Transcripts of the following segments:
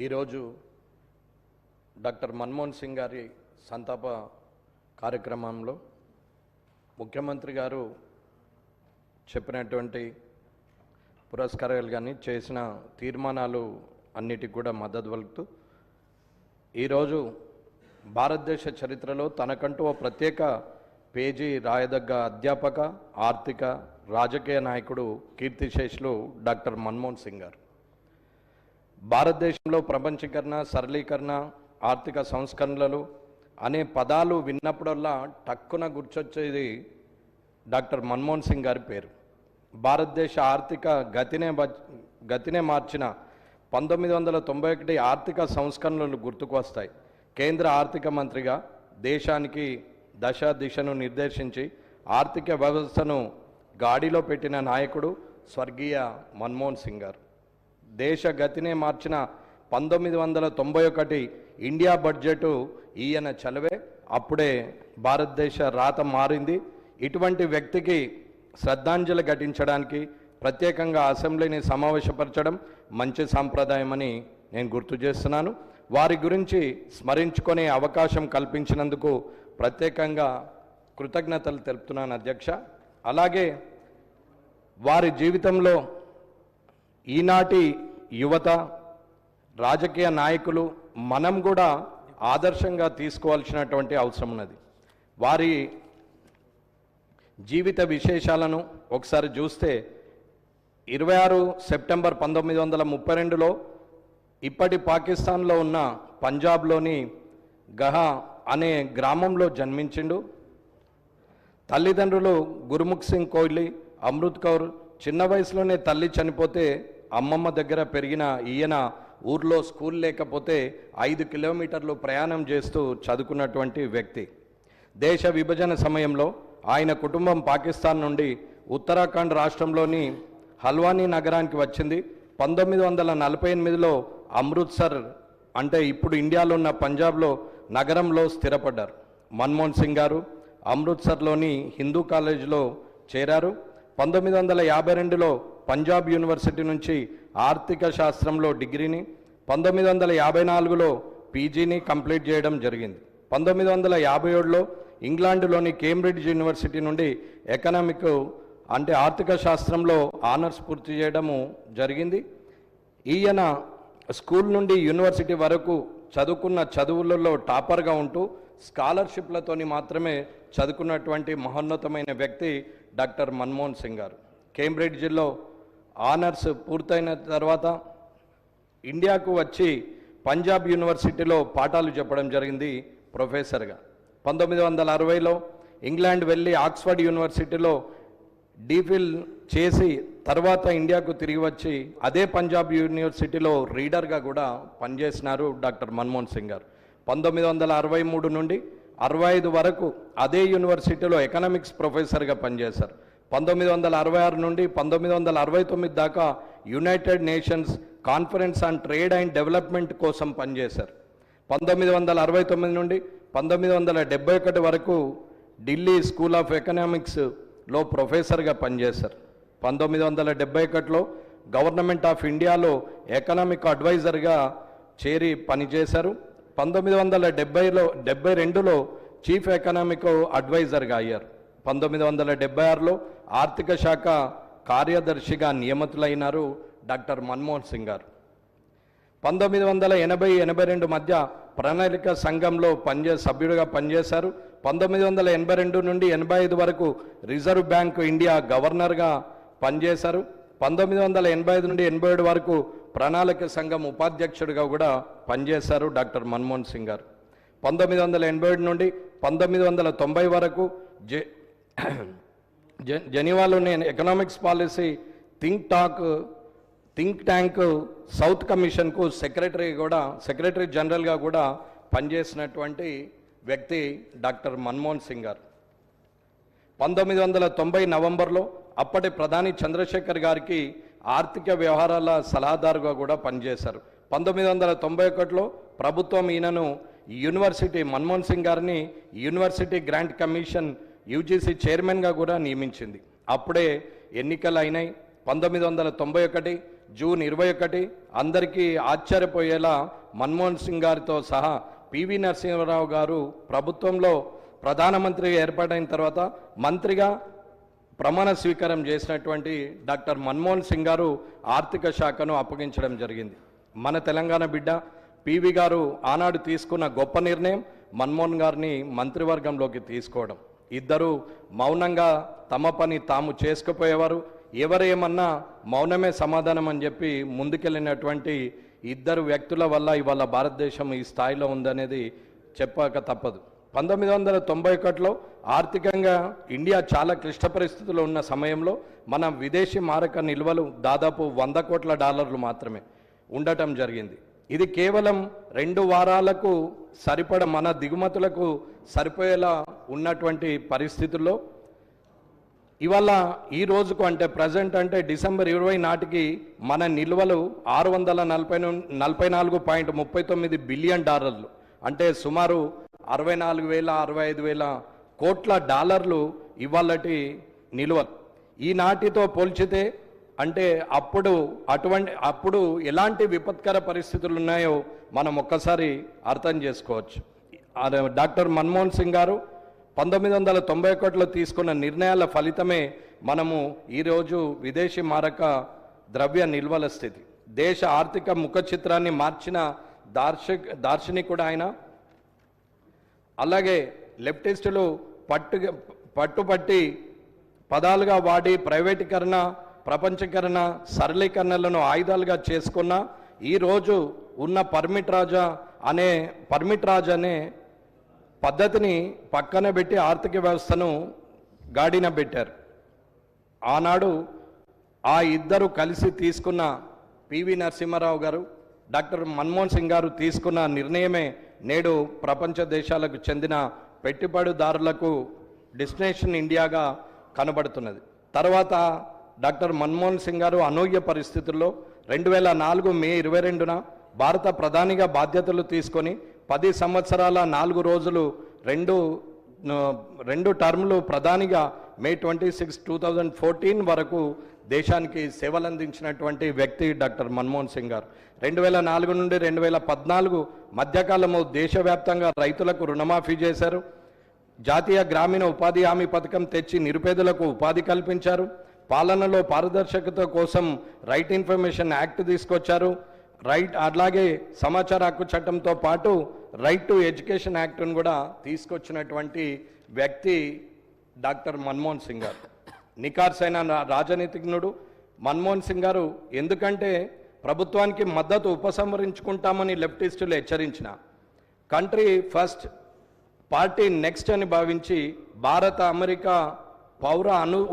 ఈరోజు డాక్టర్ మన్మోహన్ సింగ్ గారి సంతాప కార్యక్రమంలో ముఖ్యమంత్రి గారు చెప్పినటువంటి పురస్కారాలు కానీ చేసిన తీర్మానాలు అన్నిటికి కూడా మద్దతు పలుకుతూ ఈరోజు భారతదేశ చరిత్రలో తనకంటూ ఓ ప్రత్యేక పేజీ రాయదగ్గ అధ్యాపక ఆర్థిక రాజకీయ నాయకుడు కీర్తిశేషులు డాక్టర్ మన్మోహన్ సింగ్ గారు. భారతదేశంలో ప్రపంచీకరణ, సరళీకరణ, ఆర్థిక సంస్కరణలు అనే పదాలు విన్నప్పుడల్లా టక్కున గుర్తొచ్చేది డాక్టర్ మన్మోహన్ సింగ్ గారి పేరు. భారతదేశ ఆర్థిక గతినే మార్చిన 1991 ఆర్థిక సంస్కరణలు గుర్తుకు వస్తాయి. కేంద్ర ఆర్థిక మంత్రిగా దేశానికి దిశను నిర్దేశించి ఆర్థిక వ్యవస్థను గాడిలో పెట్టిన నాయకుడు స్వర్గీయ మన్మోహన్ సింగ్ గారు. దేశ గతినే మార్చిన 1991 ఇండియా బడ్జెట్ ఈయన చలవే. అప్పుడే భారతదేశ రాత మారింది. ఇటువంటి వ్యక్తికి శ్రద్ధాంజలి ఘటించడానికి ప్రత్యేకంగా అసెంబ్లీని సమావేశపరచడం మంచి సాంప్రదాయమని నేను గుర్తు చేస్తున్నాను. వారి గురించి స్మరించుకునే అవకాశం కల్పించినందుకు ప్రత్యేకంగా కృతజ్ఞతలు తెలుపుతున్నాను అధ్యక్ష. అలాగే వారి జీవితంలో ఈనాటి యువత, రాజకీయ నాయకులు మనం కూడా ఆదర్శంగా తీసుకోవాల్సినటువంటి అవసరం ఉన్నది. వారి జీవిత విశేషాలను ఒకసారి చూస్తే 26 సెప్టెంబర్ 1932లో ఇప్పటి పాకిస్తాన్లో ఉన్న పంజాబ్లోని గహా అనే గ్రామంలో జన్మించిండు. తల్లిదండ్రులు గుర్ముఖ్ సింగ్ కోహ్లీ, అమృత్ కౌర్. చిన్న వయసులోనే తల్లి చనిపోతే అమ్మమ్మ దగ్గర పెరిగిన ఈయన ఊర్లో స్కూల్ లేకపోతే 5 కిలోమీటర్లు ప్రయాణం చేస్తూ చదువుకున్నటువంటి వ్యక్తి. దేశ విభజన సమయంలో ఆయన కుటుంబం పాకిస్తాన్ నుండి ఉత్తరాఖండ్ రాష్ట్రంలోని హల్వానీ నగరానికి వచ్చింది. 1948లో అమృత్సర్ అంటే ఇప్పుడు ఇండియాలో ఉన్న పంజాబ్లో నగరంలో స్థిరపడ్డారు. మన్మోహన్ సింగ్ గారు అమృత్సర్లోని హిందూ కాలేజీలో చేరారు. 1952లో పంజాబ్ యూనివర్సిటీ నుంచి ఆర్థిక శాస్త్రంలో డిగ్రీని, 1954లో పీజీని కంప్లీట్ చేయడం జరిగింది. 1957లో ఇంగ్లాండ్లోని కేంబ్రిడ్జ్ యూనివర్సిటీ నుండి ఎకనామిక్ అంటే ఆర్థిక శాస్త్రంలో ఆనర్స్ పూర్తి చేయడము జరిగింది. ఈయన స్కూల్ నుండి యూనివర్సిటీ వరకు చదువుకున్న చదువులలో టాపర్గా ఉంటూ స్కాలర్షిప్లతోని మాత్రమే చదువుకున్నటువంటి మహోన్నతమైన వ్యక్తి డాక్టర్ మన్మోహన్ సింగ్ గారు. కేంబ్రిడ్జ్లో ఆనర్స్ పూర్తయిన తర్వాత ఇండియాకు వచ్చి పంజాబ్ యూనివర్సిటీలో పాఠాలు చెప్పడం జరిగింది ప్రొఫెసర్గా. 1960లో ఇంగ్లాండ్ వెళ్ళి ఆక్స్ఫర్డ్ యూనివర్సిటీలో డీఫిల్ చేసి తర్వాత ఇండియాకు తిరిగి వచ్చి అదే పంజాబ్ యూనివర్సిటీలో రీడర్గా కూడా పనిచేసినారు డాక్టర్ మన్మోహన్ సింగ్ గారు. 1963 నుండి 65 వరకు అదే యూనివర్సిటీలో ఎకనామిక్స్ ప్రొఫెసర్గా పనిచేశారు. 1966 నుండి 1969 దాకా United nations conference on trade and development కోసం పనిచేశారు. 1969 నుండి 1971 వరకు ఢిల్లీ స్కూల్ ఆఫ్ ఎకనామిక్స్లో ప్రొఫెసర్గా పనిచేశారు. 1971లో గవర్నమెంట్ ఆఫ్ ఇండియాలో ఎకనామిక్ అడ్వైజర్గా చేరి పనిచేశారు. 1972లో చీఫ్ ఎకనామిక్ అడ్వైజర్గా అయ్యారు. 1976లో ఆర్థిక శాఖ కార్యదర్శిగా నియమితులైనారు డాక్టర్ మన్మోహన్ సింగ్ గారు. 1980-82 మధ్య ప్రణాళిక సంఘంలో సభ్యుడిగా పనిచేశారు. 1982 నుండి 85 వరకు రిజర్వ్ బ్యాంక్ ఇండియా గవర్నర్గా పనిచేశారు. 1985 నుండి 87 వరకు ప్రణాళిక సంఘం ఉపాధ్యక్షుడిగా కూడా పనిచేశారు డాక్టర్ మన్మోహన్ సింగ్ గారు. 1987 నుండి 1990 వరకు జెనీవాలోని economics policy think tank south కమిషన్కు సెక్రటరీ జనరల్గా కూడా పనిచేసినటువంటి వ్యక్తి డాక్టర్ మన్మోహన్ సింగ్ గారు. 1990 నవంబర్లో అప్పటి ప్రధాని చంద్రశేఖర్ గారికి ఆర్థిక వ్యవహారాల సలహాదారుగా కూడా పనిచేశారు. 1991లో ప్రభుత్వం ఈయనను మన్మోహన్ సింగ్ గారిని యూనివర్సిటీ గ్రాంట్ కమిషన్ యూజీసీ చైర్మన్గా కూడా నియమించింది. అప్పుడే ఎన్నికలు అయినాయి. 1991 జూన్ 21 అందరికీ ఆశ్చర్యపోయేలా మన్మోహన్ సింగ్ గారితో సహా పివి నరసింహారావు గారు ప్రభుత్వంలో ప్రధానమంత్రిగా ఏర్పాటైన తర్వాత మంత్రిగా ప్రమాణ స్వీకారం చేసినటువంటి డాక్టర్ మన్మోహన్ సింగ్ గారు ఆర్థిక శాఖను అప్పగించడం జరిగింది. మన తెలంగాణ బిడ్డ పివి గారు ఆనాడు తీసుకున్న గొప్ప నిర్ణయం మన్మోహన్ గారిని మంత్రివర్గంలోకి తీసుకోవడం. ఇద్దరు మౌనంగా తమ పని తాము చేసుకుపోయేవారు. ఎవరేమన్నా మౌనమే సమాధానం అని చెప్పి ముందుకెళ్ళినటువంటి ఇద్దరు వ్యక్తుల వల్ల ఇవాళ భారతదేశం ఈ స్థాయిలో ఉందనేది చెప్పక తప్పదు. 1991లో ఆర్థికంగా ఇండియా చాలా క్లిష్ట పరిస్థితుల్లో ఉన్న సమయంలో మన విదేశీ మారక నిల్వలు దాదాపు $100 కోట్ల మాత్రమే ఉండటం జరిగింది. ఇది కేవలం 2 వారాలకు సరిపడ మన దిగుమతులకు సరిపోయేలా ఉన్నటువంటి పరిస్థితుల్లో ఇవాళ ఈ రోజుకు అంటే ప్రజెంట్ అంటే డిసెంబర్ 20 నాటికి మన నిల్వలు $644.39 బిలియన్, అంటే సుమారు 64,000-65,000 కోట్ల డాలర్లు ఇవాళటి నిల్వలు. ఈనాటితో పోల్చితే అంటే అప్పుడు ఎలాంటి విపత్కర పరిస్థితులు ఉన్నాయో మనం ఒక్కసారి అర్థం చేసుకోవచ్చు. డాక్టర్ మన్మోహన్ సింగ్ గారు 1991లో తీసుకున్న నిర్ణయాల ఫలితమే మనము ఈరోజు విదేశీ మారక ద్రవ్య నిల్వల స్థితి, దేశ ఆర్థిక ముఖ చిత్రాన్ని మార్చిన దార్శనికుడు ఆయన. అలాగే లెఫ్టిస్టులు పట్టుబట్టి పదాలుగా వాడి ప్రైవేటీకరణ, ప్రపంచీకరణ, సరళీకరణలను ఆయుధాలుగా చేసుకున్న ఈరోజు ఉన్న పర్మిట్ రాజ్ అనే పద్ధతిని పక్కన పెట్టి ఆర్థిక వ్యవస్థను గాడిన పెట్టారు. ఆనాడు ఆ ఇద్దరు కలిసి తీసుకున్న పివి నరసింహారావు గారు, డాక్టర్ మన్మోహన్ సింగ్ గారు తీసుకున్న నిర్ణయమే నేడు ప్రపంచ దేశాలకు చెందిన పెట్టుబడిదారులకు డెస్టినేషన్ ఇండియాగా కనబడుతున్నది. తర్వాత డాక్టర్ మన్మోహన్ సింగ్ గారు అనూహ్య పరిస్థితుల్లో 2004 మే 22న భారత ప్రధానిగా బాధ్యతలు తీసుకొని 10 సంవత్సరాల 4 రోజులు రెండు టర్ములు ప్రధానిగా మే 26, 2014 వరకు దేశానికి సేవలందించినటువంటి వ్యక్తి డాక్టర్ మన్మోహన్ సింగ్ గారు. 2004 నుండి 2014 మధ్యకాలము దేశవ్యాప్తంగా రైతులకు రుణమాఫీ చేశారు. జాతీయ గ్రామీణ ఉపాధి హామీ పథకం తెచ్చి నిరుపేదలకు ఉపాధి కల్పించారు. పాలనలో పారదర్శకత కోసం రైట్ ఇన్ఫర్మేషన్ యాక్ట్ తీసుకొచ్చారు. అలాగే సమాచార హక్కు చట్టంతో పాటు రైట్ టు ఎడ్యుకేషన్ యాక్ట్ను కూడా తీసుకొచ్చినటువంటి వ్యక్తి డాక్టర్ మన్మోహన్ సింగ్ గారు. నికార్సైన రాజనీతిజ్ఞుడు మన్మోహన్ సింగ్ గారు. ఎందుకంటే ప్రభుత్వానికి మద్దతు ఉపసంహరించుకుంటామని లెఫ్టిస్టులు హెచ్చరించిన కంట్రీ ఫస్ట్ పార్టీ నెక్స్ట్ అని భావించి భారత అమెరికా పౌర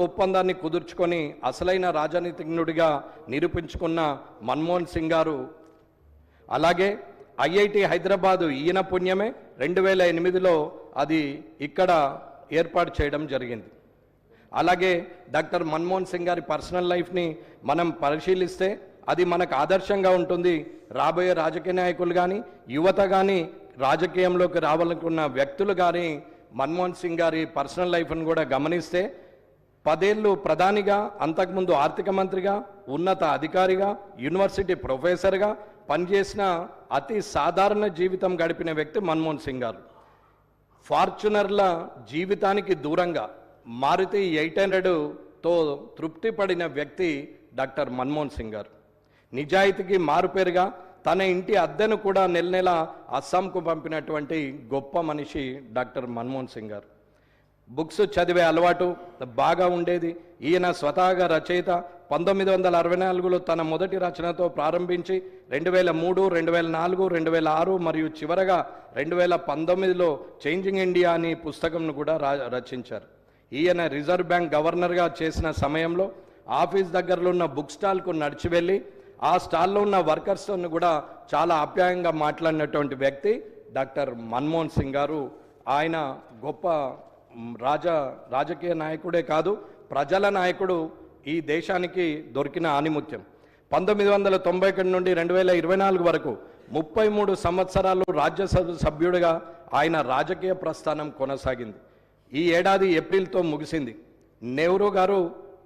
ఒప్పందాన్ని కుదుర్చుకొని అసలైన రాజనీతిజ్ఞుడిగా నిరూపించుకున్న మన్మోహన్ సింగ్ గారు. అలాగే ఐఐటి హైదరాబాదు ఈయన పుణ్యమే 2008లో అది ఇక్కడ ఏర్పాటు చేయడం జరిగింది. అలాగే డాక్టర్ మన్మోహన్ సింగ్ గారి పర్సనల్ లైఫ్ని మనం పరిశీలిస్తే అది మనకు ఆదర్శంగా ఉంటుంది. రాబోయే రాజకీయ నాయకులు కానీ, యువత కానీ, రాజకీయంలోకి రావాలనుకున్న వ్యక్తులు కానీ మన్మోహన్ సింగ్ గారి పర్సనల్ లైఫ్ను కూడా గమనిస్తే 10 ఏళ్ళు ప్రధానిగా, అంతకుముందు ఆర్థిక మంత్రిగా, ఉన్నత అధికారిగా, యూనివర్సిటీ ప్రొఫెసర్గా పనిచేసిన అతి సాధారణ జీవితం గడిపిన వ్యక్తి మన్మోహన్ సింగ్ గారు. ఫార్చునర్ల జీవితానికి దూరంగా మారుతి 800తో తృప్తి పడిన వ్యక్తి డాక్టర్ మన్మోహన్ సింగ్ గారు. నిజాయితీకి మారుపేరుగా తన ఇంటి అద్దెను కూడా నెల నెల అస్సాంకు పంపినటువంటి గొప్ప మనిషి డాక్టర్ మన్మోహన్ సింగ్ గారు. బుక్స్ చదివే అలవాటు బాగా ఉండేది. ఈయన స్వతహాగా రచయిత. 1964లో తన మొదటి రచనతో ప్రారంభించి 2003, 2004, 2006 మరియు చివరగా 2019లో చేంజింగ్ ఇండియా అనే పుస్తకంను కూడా రచించారు. ఈయన రిజర్వ్ బ్యాంక్ గవర్నర్గా చేసిన సమయంలో ఆఫీస్ దగ్గరలో ఉన్న బుక్ స్టాల్కు నడిచి వెళ్ళి ఆ స్టాల్లో ఉన్న వర్కర్స్తో కూడా చాలా ఆప్యాయంగా మాట్లాడినటువంటి వ్యక్తి డాక్టర్ మన్మోహన్ సింగ్ గారు. ఆయన గొప్ప రాజకీయ నాయకుడే కాదు, ప్రజల నాయకుడు. ఈ దేశానికి దొరికిన ఆణిముత్యం. 1991 నుండి 2024 వరకు 33 సంవత్సరాలు రాజ్యసభ సభ్యుడిగా ఆయన రాజకీయ ప్రస్థానం కొనసాగింది. ఈ ఏడాది ఏప్రిల్తో ముగిసింది. నెహ్రూ గారు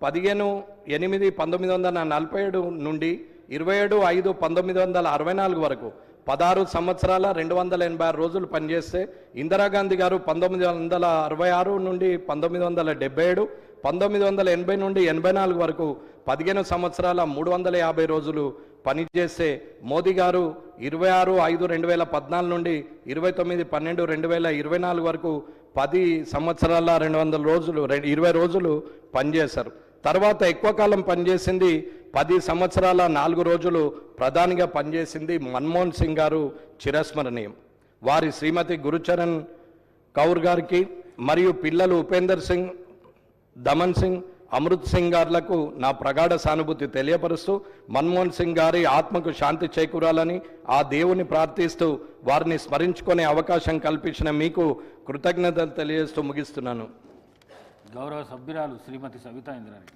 15/8/1947 నుండి 27/5/1964 వరకు 16 సంవత్సరాల 286 రోజులు పనిచేస్తే, ఇందిరాగాంధీ గారు 1966 నుండి 1977, 1980 నుండి 84 వరకు 15 సంవత్సరాల 350 రోజులు పనిచేస్తే, మోదీ గారు 26/5/2014 నుండి 29/12/2024 వరకు 10 సంవత్సరాల 200 రోజులు 20 రోజులు పనిచేశారు. తర్వాత ఎక్కువ కాలం పనిచేసింది 10 సంవత్సరాల 4 రోజులు ప్రధానిగా పనిచేసింది మన్మోహన్ సింగ్ గారు చిరస్మరణీయం. వారి శ్రీమతి గురుచరణ్ కౌర్ గారికి మరియు పిల్లలు ఉపేందర్ సింగ్, దమన్ సింగ్, అమృత్ సింగ్ గారులకు నా ప్రగాఢ సానుభూతి తెలియపరుస్తూ, మన్మోహన్ సింగ్ గారి ఆత్మకు శాంతి చేకూరాలని ఆ దేవుని ప్రార్థిస్తూ వారిని స్మరించుకునే అవకాశం కల్పించిన మీకు కృతజ్ఞతలు తెలియజేస్తూ ముగిస్తున్నాను. గౌరవ సభ్యురాలు శ్రీమతి సవితా ఇంద్రారెడ్డి.